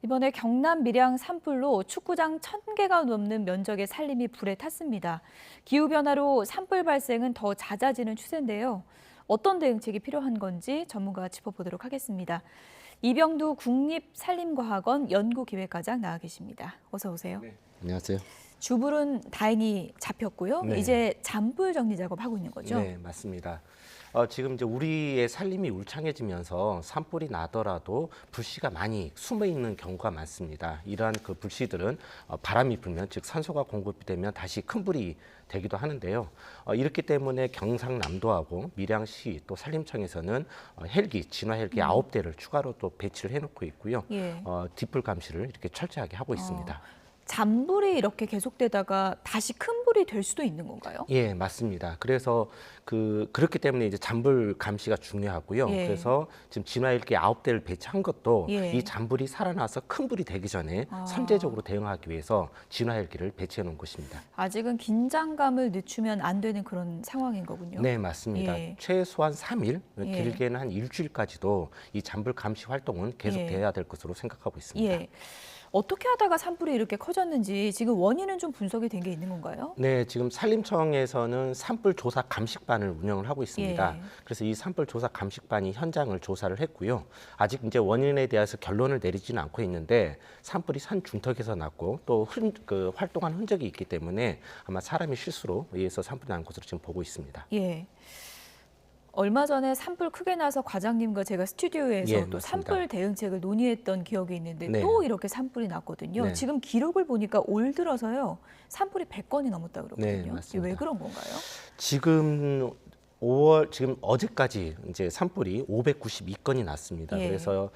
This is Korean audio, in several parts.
이번에 경남 밀양 산불로 축구장 1,000개가 넘는 면적의 산림이 불에 탔습니다. 기후변화로 산불 발생은 더 잦아지는 추세인데요. 어떤 대응책이 필요한 건지 전문가와 짚어보도록 하겠습니다. 이병두 국립산림과학원 연구기획과장 나와 계십니다. 어서 오세요. 네. 안녕하세요. 주불은 다행히 잡혔고요. 네. 이제 잔불 정리 작업하고 있는 거죠? 네, 맞습니다. 지금 이제 우리의 산림이 울창해지면서 산불이 나더라도 불씨가 많이 숨어 있는 경우가 많습니다. 이러한 그 불씨들은 바람이 불면, 즉 산소가 공급이 되면 다시 큰 불이 되기도 하는데요. 이렇기 때문에 경상남도하고 밀양시 또 산림청에서는 헬기, 진화 헬기 9대를 추가로 또 배치를 해놓고 있고요. 예. 뒷불 감시를 이렇게 철저하게 하고 있습니다. 잔불이 이렇게 계속되다가 다시 큰 불이 될 수도 있는 건가요? 예, 맞습니다. 그래서 그렇기 때문에 이제 잔불 감시가 중요하고요. 예. 그래서 지금 진화일기 9대를 배치한 것도 예. 이 잔불이 살아나서 큰 불이 되기 전에 선제적으로 대응하기 위해서 진화헬기를 배치해 놓은 것입니다. 아직은 긴장감을 늦추면 안 되는 그런 상황인 거군요. 네, 맞습니다. 예. 최소한 3일, 예. 길게는 한 일주일까지도 이 잔불 감시 활동은 계속돼야 될 것으로 생각하고 있습니다. 예. 어떻게 하다가 산불이 이렇게 커졌는지 지금 원인은 좀 분석이 된 게 있는 건가요? 네, 지금 산림청에서는 산불 조사 감식반을 운영을 하고 있습니다. 예. 그래서 이 산불 조사 감식반이 현장을 조사를 했고요. 아직 이제 원인에 대해서 결론을 내리지는 않고 있는데 산불이 산 중턱에서 났고 또 활동한 흔적이 있기 때문에 아마 사람이 실수로 의해서 산불이 난 것으로 지금 보고 있습니다. 예. 얼마 전에 산불 크게 나서 과장님과 제가 스튜디오에서 예, 또 맞습니다. 산불 대응책을 논의했던 기억이 있는데 네. 또 이렇게 산불이 났거든요. 네. 지금 기록을 보니까 올 들어서요. 산불이 100건이 넘었다 그러거든요. 네, 맞습니다. 왜 그런 건가요? 지금 어제까지 이제 산불이 592건이 났습니다. 예. 그래서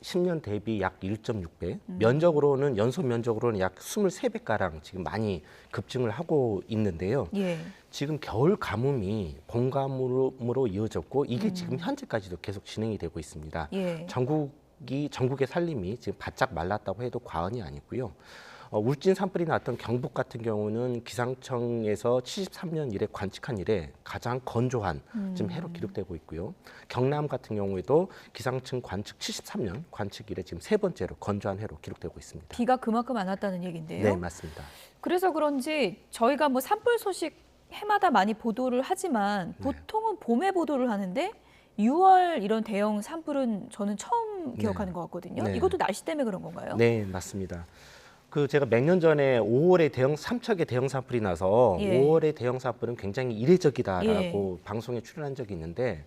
10년 대비 약 1.6배, 면적으로는 연소 면적으로는 약 23배가량 지금 많이 급증을 하고 있는데요. 예. 지금 겨울 가뭄이 봄 가뭄으로 이어졌고 이게 지금 현재까지도 계속 진행이 되고 있습니다. 예. 전국의 산림이 지금 바짝 말랐다고 해도 과언이 아니고요. 울진 산불이 났던 경북 같은 경우는 기상청에서 73년 이래 관측한 이래 가장 건조한 지금 해로 기록되고 있고요. 경남 같은 경우에도 기상청 관측 73년 관측 이래 지금 3번째로 건조한 해로 기록되고 있습니다. 비가 그만큼 안 왔다는 얘기인데요. 네, 맞습니다. 그래서 그런지 저희가 뭐 산불 소식 해마다 많이 보도를 하지만 네. 보통은 봄에 보도를 하는데 6월 이런 대형 산불은 저는 처음 기억하는 것 같거든요. 네. 이것도 날씨 때문에 그런 건가요? 네, 맞습니다. 제가 몇 년 전에 5월에 삼척에 대형 산불이 나서 예. 5월의 대형 산불은 굉장히 이례적이다라고 방송에 출연한 적이 있는데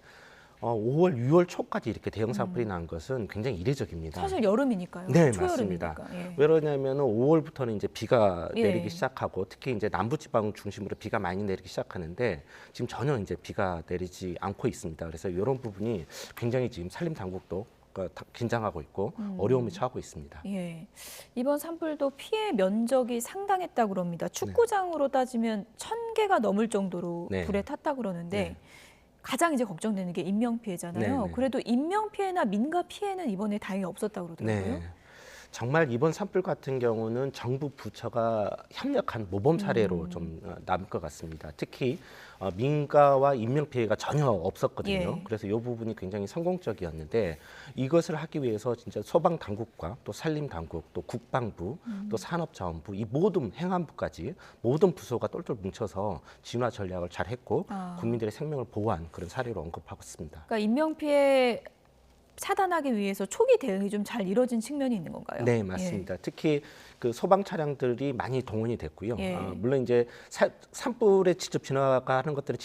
5월, 6월 초까지 이렇게 대형 산불이 난 것은 굉장히 이례적입니다. 사실 여름이니까요. 네, 초여름이니까. 맞습니다. 예. 왜냐하면 5월부터는 이제 비가 예. 내리기 시작하고 특히 이제 남부지방 중심으로 비가 많이 내리기 시작하는데 지금 전혀 이제 비가 내리지 않고 있습니다. 그래서 이런 부분이 굉장히 지금 산림 당국도 긴장하고 있고 어려움에 처하고 있습니다. 예. 이번 산불도 피해 면적이 상당했다고 그럽니다. 축구장으로 따지면 1,000개가 넘을 정도로 네. 불에 탔다 그러는데 네. 가장 이제 걱정되는 게 인명 피해잖아요. 네, 네. 그래도 인명 피해나 민가 피해는 이번에 다행히 없었다고 그러더라고요. 네. 정말 이번 산불 같은 경우는 정부 부처가 협력한 모범 사례로 좀 남을 것 같습니다. 특히 민가와 인명 피해가 전혀 없었거든요. 예. 그래서 이 부분이 굉장히 성공적이었는데 이것을 하기 위해서 진짜 소방 당국과 또 산림 당국, 또 국방부, 또 산업자원부 이 모든 행안부까지 모든 부서가 똘똘 뭉쳐서 진화 전략을 잘 했고 국민들의 생명을 보호한 그런 사례로 언급하고 있습니다. 그러니까 인명 피해 차단하기 위해서 초기 대응이 좀 잘 이루어진 측면이 있는 건가요? 네, 맞습니다. 특히 소방 차량들이 많이 동원이 됐고요. 예. 물론 이제 산불에 직접 진화하는 것들은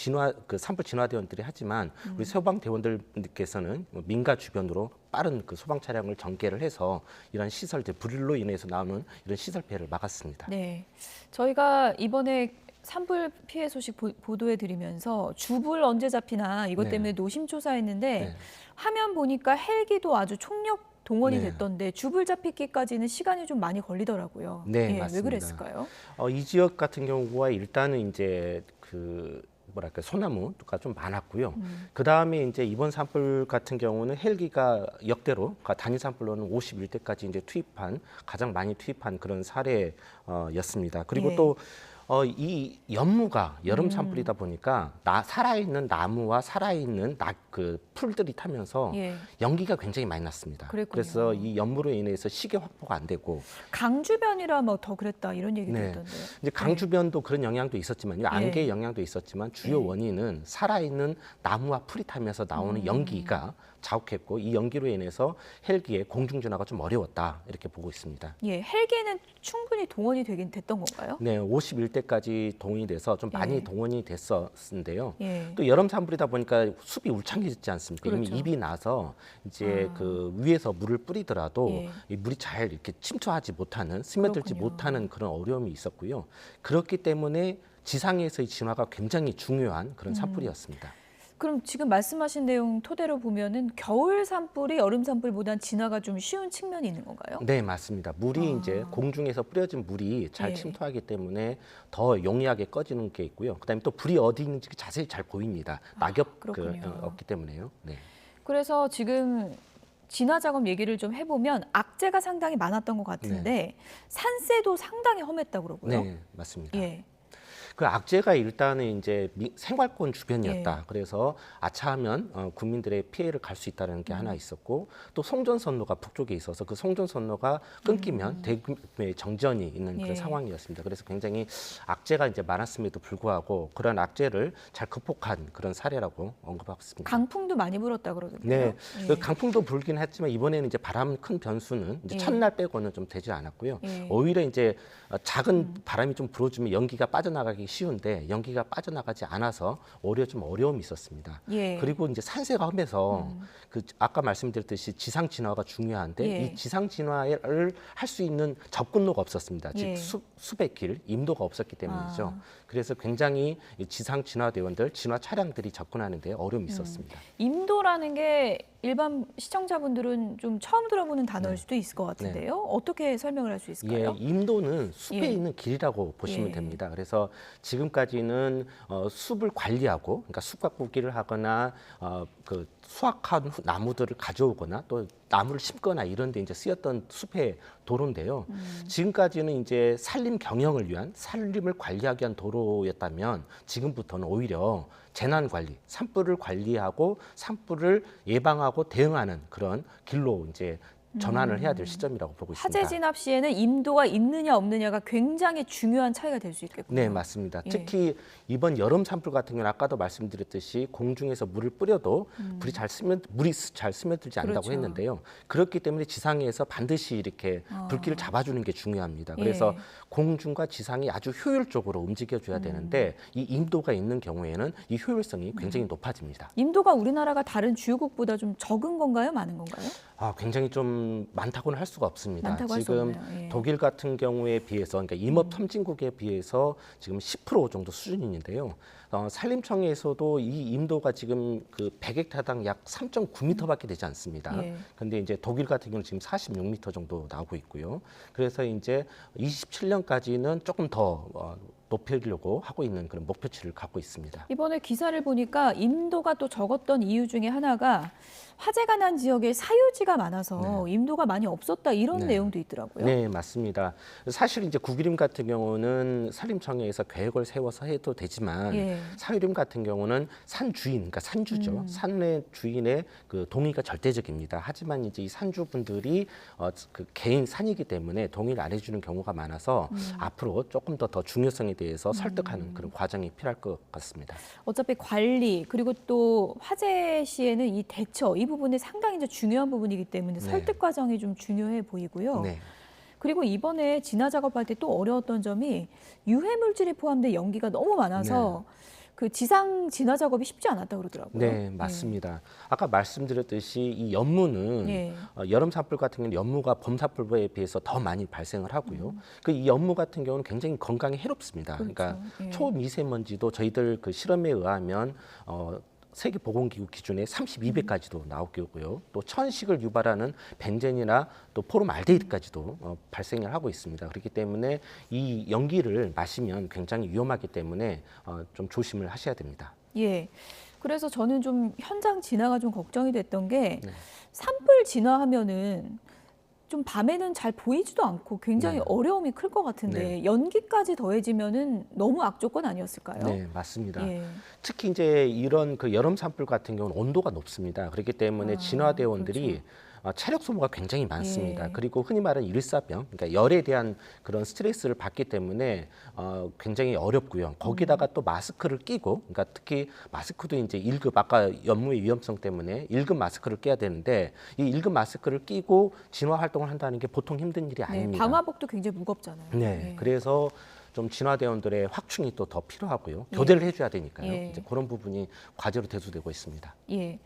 산불 진화대원들이 하지만 우리 소방 대원들께서는 민가 주변으로 빠른 소방 차량을 전개를 해서 이런 시설들 불로 인해서 나오는 이런 시설 피해를 막았습니다. 네, 저희가 이번에 산불 피해 소식 보도해드리면서 주불 언제 잡히나 이것 네. 때문에 노심초사했는데 네. 화면 보니까 헬기도 아주 총력 동원이 네. 됐던데 주불 잡히기까지는 시간이 좀 많이 걸리더라고요. 네, 예, 맞습니다. 왜 그랬을까요? 이 지역 같은 경우가 일단은 이제 소나무가 좀 많았고요. 그 다음에 이제 이번 산불 같은 경우는 헬기가 역대로 단위 산불로는 51대까지 이제 가장 많이 투입한 그런 사례였습니다. 그리고 예. 또 이 연무가 여름 산불이다 보니까 살아있는 나무와 살아있는 그 풀들이 타면서 예. 연기가 굉장히 많이 났습니다. 그랬군요. 그래서 이 연무로 인해서 시계 확보가 안 되고 강 주변이라 뭐 더 그랬다 이런 얘기도 네. 있던데요. 이제 강 주변도 그런 영향도 있었지만요. 안개의 예. 영향도 있었지만 주요 예. 원인은 살아있는 나무와 풀이 타면서 나오는 연기가 자욱했고 이 연기로 인해서 헬기의 공중 진화가 좀 어려웠다 이렇게 보고 있습니다. 예, 헬기는 충분히 동원이 되긴 됐던 건가요? 네, 51대까지 동원이 돼서 좀 많이 예. 동원이 됐었는데요. 예. 또 여름 산불이다 보니까 숲이 울창해지지 않습니까? 그렇죠. 이미 잎이 나서 이제 그 위에서 물을 뿌리더라도 예. 이 물이 잘 이렇게 침투하지 못하는 스며들지 그렇군요. 못하는 그런 어려움이 있었고요. 그렇기 때문에 지상에서의 진화가 굉장히 중요한 그런 산불이었습니다. 그럼 지금 말씀하신 내용 토대로 보면은 겨울 산불이 여름 산불보단 진화가 좀 쉬운 측면이 있는 건가요? 네, 맞습니다. 물이 아. 이제 공중에서 뿌려진 물이 잘 예. 침투하기 때문에 더 용이하게 꺼지는 게 있고요. 그다음에 또 불이 어디 있는지 자세히 잘 보입니다. 낙엽 그렇군요. 없기 때문에요. 네. 그래서 지금 진화 작업 얘기를 좀 해보면 악재가 상당히 많았던 것 같은데 산세도 상당히 험했다고 그러고요. 네, 맞습니다. 예. 그 악재가 일단은 이제 생활권 주변이었다. 그래서 아차하면 국민들의 피해를 갈 수 있다는 게 하나 있었고 또 송전선로가 북쪽에 있어서 그 송전선로가 끊기면 대규모의 정전이 있는 그런 예. 상황이었습니다. 그래서 굉장히 악재가 이제 많았음에도 불구하고 그런 악재를 잘 극복한 그런 사례라고 언급하고 있습니다. 강풍도 많이 불었다 그러던데요. 네, 예. 그 강풍도 불긴 했지만 이번에는 이제 바람 큰 변수는 이제 예. 첫날 빼고는 좀 되지 않았고요. 예. 오히려 이제 작은 바람이 좀 불어주면 연기가 빠져나가기 쉬운데 연기가 빠져나가지 않아서 오히려 좀 어려움이 있었습니다. 예. 그리고 이제 산세가 험해서 그 아까 말씀드렸듯이 지상 진화가 중요한데 예. 이 지상 진화를 할 수 있는 접근로가 없었습니다. 예. 즉 숲의 길, 임도가 없었기 때문이죠. 아. 그래서 굉장히 이 지상 진화대원들, 진화 차량들이 접근하는 데 어려움이 있었습니다. 임도라는 게 일반 시청자분들은 좀 처음 들어보는 단어일 수도 있을 것 같은데요. 어떻게 설명을 할 수 예, 있을까요? 임도는 숲에 예. 있는 길이라고 보시면 예. 됩니다. 그래서 지금까지는 숲을 관리하고, 그러니까 숲 가꾸기를 하거나 그 수확한 나무들을 가져오거나 또 나무를 심거나 이런 데 이제 쓰였던 숲의 도로인데요. 지금까지는 이제 산림 경영을 위한 산림을 관리하기 위한 도로였다면 지금부터는 오히려 재난 관리, 산불을 관리하고 산불을 예방하고 대응하는 그런 길로 이제 전환을 해야 될 시점이라고 보고 있습니다. 화재 진압 시에는 임도가 있느냐 없느냐가 굉장히 중요한 차이가 될 수 있겠군요. 네, 맞습니다. 예. 특히 이번 여름 산불 같은 경우는 아까도 말씀드렸듯이 공중에서 물을 뿌려도 물이 잘 스며들지 않는다고 그렇죠. 했는데요. 그렇기 때문에 지상에서 반드시 이렇게 불길을 잡아주는 게 중요합니다. 그래서 예. 공중과 지상이 아주 효율적으로 움직여줘야 되는데 이 임도가 있는 경우에는 이 효율성이 굉장히 높아집니다. 임도가 우리나라가 다른 주요국보다 좀 적은 건가요? 많은 건가요? 굉장히 좀 많다고는 할 수가 없습니다. 많다고 할수 지금 없네요. 예. 독일 같은 경우에 비해서, 그러니까 임업 선진국에 비해서 지금 10% 정도 수준인데요. 산림청에서도 이 임도가 지금 그 100헥타당 약 3.9m밖에 되지 않습니다. 예. 근데 이제 독일 같은 경우는 지금 46m 정도 나오고 있고요. 그래서 이제 27년까지는 조금 더 높이려고 하고 있는 그런 목표치를 갖고 있습니다. 이번에 기사를 보니까 임도가 또 적었던 이유 중에 하나가 화재가 난 지역에 사유지가 많아서 임도가 많이 없었다 이런 네. 내용도 있더라고요. 네, 맞습니다. 사실 이제 국유림 같은 경우는 산림청에서 계획을 세워서 해도 되지만 예. 사유림 같은 경우는 산 주인, 그러니까 산주죠. 산의 주인의 그 동의가 절대적입니다. 하지만 이제 이 산주분들이 그 개인 산이기 때문에 동의를 안 해주는 경우가 많아서 앞으로 조금 더 중요성에 대해서 설득하는 그런 과정이 필요할 것 같습니다. 어차피 관리 그리고 또 화재 시에는 이 대처 이 부분이 상당히 이제 중요한 부분이기 때문에 네. 설득 과정이 좀 중요해 보이고요. 네. 그리고 이번에 진화 작업할 때 또 어려웠던 점이 유해 물질이 포함된 연기가 너무 많아서 그 지상 진화 작업이 쉽지 않았다 그러더라고요. 네, 맞습니다. 아까 말씀드렸듯이 이 연무는 예. 여름 산불 같은 경우는 연무가 봄 산불에 비해서 더 많이 발생을 하고요. 그 이 연무 같은 경우는 굉장히 건강에 해롭습니다. 그렇죠. 그러니까 예. 초미세먼지도 저희들 그 실험에 의하면 세계보건기구 기준에 32배까지도 나오고요. 또 천식을 유발하는 벤젠이나 또 포름알데히드까지도 발생을 하고 있습니다. 그렇기 때문에 이 연기를 마시면 굉장히 위험하기 때문에 좀 조심을 하셔야 됩니다. 예. 그래서 저는 좀 현장 진화가 좀 걱정이 됐던 게 네. 산불 진화하면은 좀 밤에는 잘 보이지도 않고 굉장히 네. 어려움이 클 것 같은데 연기까지 더해지면은 너무 악조건 아니었을까요? 네, 맞습니다. 예. 특히 이제 이런 그 여름 산불 같은 경우는 온도가 높습니다. 그렇기 때문에 진화대원들이 그렇죠. 체력 소모가 굉장히 많습니다. 예. 그리고 흔히 말하는 일사병, 그러니까 열에 대한 그런 스트레스를 받기 때문에 굉장히 어렵고요. 거기다가 또 마스크를 끼고, 그러니까 특히 마스크도 이제 1급, 아까 연무의 위험성 때문에 1급 마스크를 껴야 되는데 이 1급 마스크를 끼고 진화 활동을 한다는 게 보통 힘든 일이 네, 아닙니다. 방화복도 굉장히 무겁잖아요. 네, 예. 그래서 좀 진화대원들의 확충이 또 더 필요하고요. 교대를 해줘야 되니까요. 예. 이제 그런 부분이 과제로 대두되고 있습니다. 예.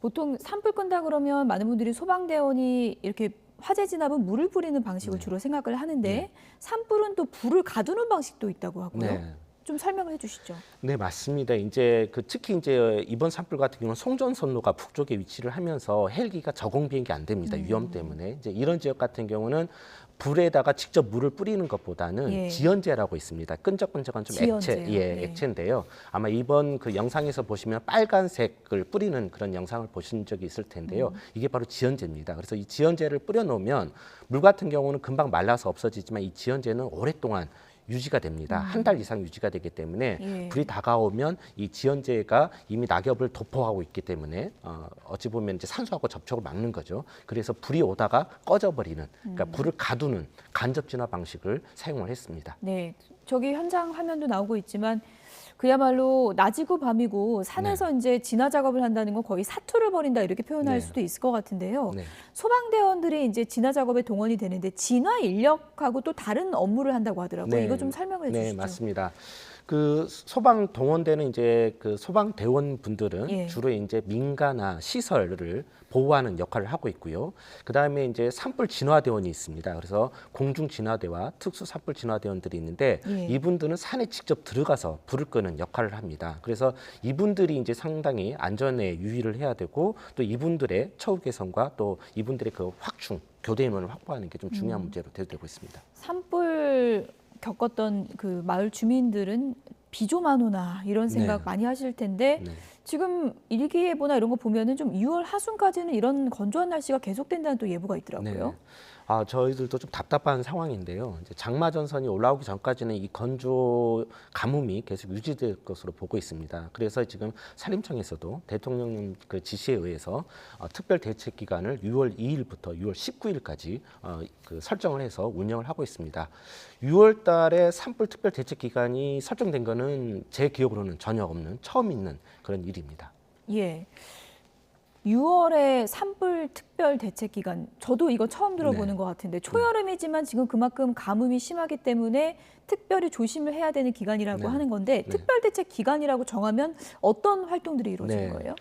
보통 산불 끈다 그러면 많은 분들이 소방대원이 이렇게 화재 진압은 물을 뿌리는 방식을 주로 생각을 하는데 산불은 또 불을 가두는 방식도 있다고 하고요. 네. 좀 설명을 해주시죠. 네, 맞습니다. 이제 특히 이제 이번 산불 같은 경우는 송전선로가 북쪽에 위치를 하면서 헬기가 저공 비행이 안 됩니다. 위험 때문에. 이제 이런 지역 같은 경우는 불에다가 직접 물을 뿌리는 것보다는 예. 지연제라고 있습니다. 끈적끈적한 좀 액체, 지연제요. 예. 액체인데요. 아마 이번 그 영상에서 보시면 빨간색을 뿌리는 그런 영상을 보신 적이 있을 텐데요. 이게 바로 지연제입니다. 그래서 이 지연제를 뿌려놓으면 물 같은 경우는 금방 말라서 없어지지만 이 지연제는 오랫동안 유지가 됩니다. 한 달 이상 유지가 되기 때문에 예. 불이 다가오면 이 지연제가 이미 낙엽을 도포하고 있기 때문에 어찌 보면 이제 산소하고 접촉을 막는 거죠. 그래서 불이 오다가 꺼져버리는, 그러니까 불을 가두는 간접 진화 방식을 사용을 했습니다. 네, 저기 현장 화면도 나오고 있지만 그야말로 낮이고 밤이고 산에서 이제 진화 작업을 한다는 건 거의 사투를 벌인다 이렇게 표현할 네. 수도 있을 것 같은데요. 네. 소방대원들이 이제 진화 작업에 동원이 되는데 진화 인력하고 또 다른 업무를 한다고 하더라고요. 네. 이거 좀 설명을 네, 해주시죠. 맞습니다. 그 소방 동원되는 이제 그 소방 대원 분들은 예. 주로 이제 민가나 시설을 보호하는 역할을 하고 있고요. 그 다음에 이제 산불 진화 대원이 있습니다. 그래서 공중 진화대와 특수 산불 진화 대원들이 있는데 예. 이분들은 산에 직접 들어가서 불을 끄는 역할을 합니다. 그래서 이분들이 이제 상당히 안전에 유의를 해야 되고 또 이분들의 처우 개선과 또 이분들의 그 확충 교대 인원을 확보하는 게 좀 중요한 문제로 대두되고 있습니다. 산불 겪었던 그 마을 주민들은 비 좀 안 오나 이런 생각 네. 많이 하실 텐데 네. 지금 일기예보나 이런 거 보면은 좀 6월 하순까지는 이런 건조한 날씨가 계속된다는 또 예보가 있더라고요. 네. 저희들도 좀 답답한 상황인데요. 이제 장마 전선이 올라오기 전까지는 이 건조 가뭄이 계속 유지될 것으로 보고 있습니다. 그래서 지금 산림청에서도 대통령 그 지시에 의해서 특별 대책 기간을 6월 2일부터 6월 19일까지 그 설정을 해서 운영을 하고 있습니다. 6월 달에 산불 특별 대책 기간이 설정된 거는 제 기억으로는 전혀 없는 처음 있는 그런 일입니다. 예. 6월에 산불 특별 대책 기간, 저도 이거 처음 들어보는 네. 것 같은데 초여름이지만 지금 그만큼 가뭄이 심하기 때문에 특별히 조심을 해야 되는 기간이라고 네. 하는 건데 네. 특별 대책 기간이라고 정하면 어떤 활동들이 이루어지는 네. 거예요?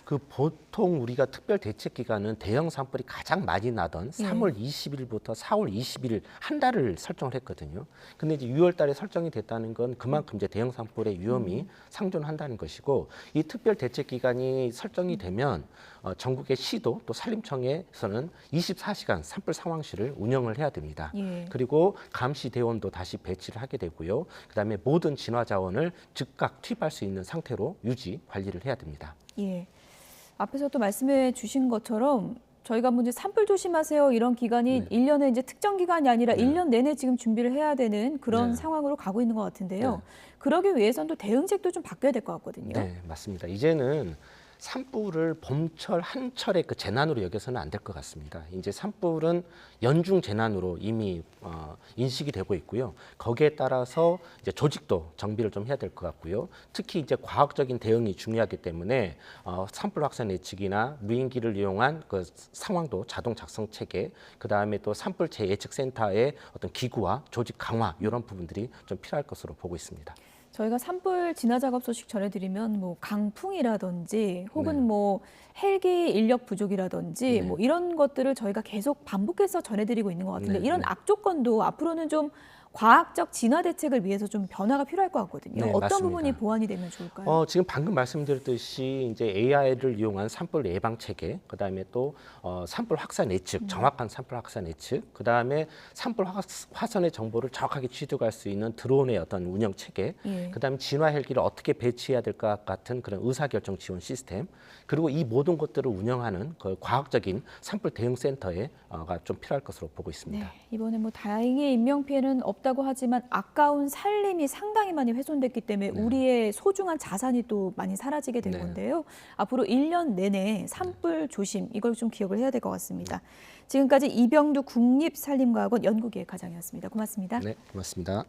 그 보통 우리가 특별 대책 기간은 대형 산불이 가장 많이 나던 3월 20일부터 4월 20일 한 달을 설정을 했거든요. 근데 이제 6월 달에 설정이 됐다는 건 그만큼 이제 대형 산불의 위험이 상존한다는 것이고 이 특별 대책 기간이 설정이 되면 전국의 시도 또 산림청에서는 24시간 산불 상황실을 운영을 해야 됩니다. 예. 그리고 감시 대원도 다시 배치를 하게 되고요. 그다음에 모든 진화 자원을 즉각 투입할 수 있는 상태로 유지 관리를 해야 됩니다. 예. 앞에서 또 말씀해 주신 것처럼 저희가 뭐 이제 산불 조심하세요 이런 기간이 네. 1년에 이제 특정 기간이 아니라 네. 1년 내내 지금 준비를 해야 되는 그런 네. 상황으로 가고 있는 것 같은데요. 네. 그러기 위해서는 또 대응책도 좀 바뀌어야 될 것 같거든요. 네, 맞습니다. 이제는 산불을 봄철 한철의 그 재난으로 여겨서는 안 될 것 같습니다. 이제 산불은 연중 재난으로 이미 인식이 되고 있고요. 거기에 따라서 이제 조직도 정비를 좀 해야 될 것 같고요. 특히 이제 과학적인 대응이 중요하기 때문에 산불 확산 예측이나 무인기를 이용한 그 상황도 자동 작성 체계, 그 다음에 또 산불 재예측 센터의 어떤 기구와 조직 강화 이런 부분들이 좀 필요할 것으로 보고 있습니다. 저희가 산불 진화 작업 소식 전해드리면 뭐 강풍이라든지 혹은 네. 뭐 헬기 인력 부족이라든지 네. 뭐 이런 것들을 저희가 계속 반복해서 전해드리고 있는 것 같은데 네, 이런 네. 악조건도 앞으로는 좀 과학적 진화 대책을 위해서 좀 변화가 필요할 것 같거든요. 네, 어떤 맞습니다. 부분이 보완이 되면 좋을까요? 지금 방금 말씀드렸듯이 이제 AI를 이용한 산불 예방 체계, 그다음에 또 산불 확산 예측, 정확한 산불 확산 예측, 그다음에 산불 화산의 정보를 정확하게 취득할 수 있는 드론의 어떤 운영 체계, 예. 그다음에 진화 헬기를 어떻게 배치해야 될까 같은 그런 의사결정 지원 시스템, 그리고 이 모든 것들을 운영하는 그 과학적인 산불 대응 센터가 좀 필요할 것으로 보고 있습니다. 네, 이번에 뭐 다행히 인명 피해는 없다고 하지만 아까운 살림이 상당히 많이 훼손됐기 때문에 우리의 소중한 자산이 또 많이 사라지게 된 네. 건데요. 앞으로 1년 내내 산불 조심 이걸 좀 기억을 해야 될 것 같습니다. 지금까지 이병두 국립산림과학원 연구기획과장이었습니다. 고맙습니다. 네, 고맙습니다.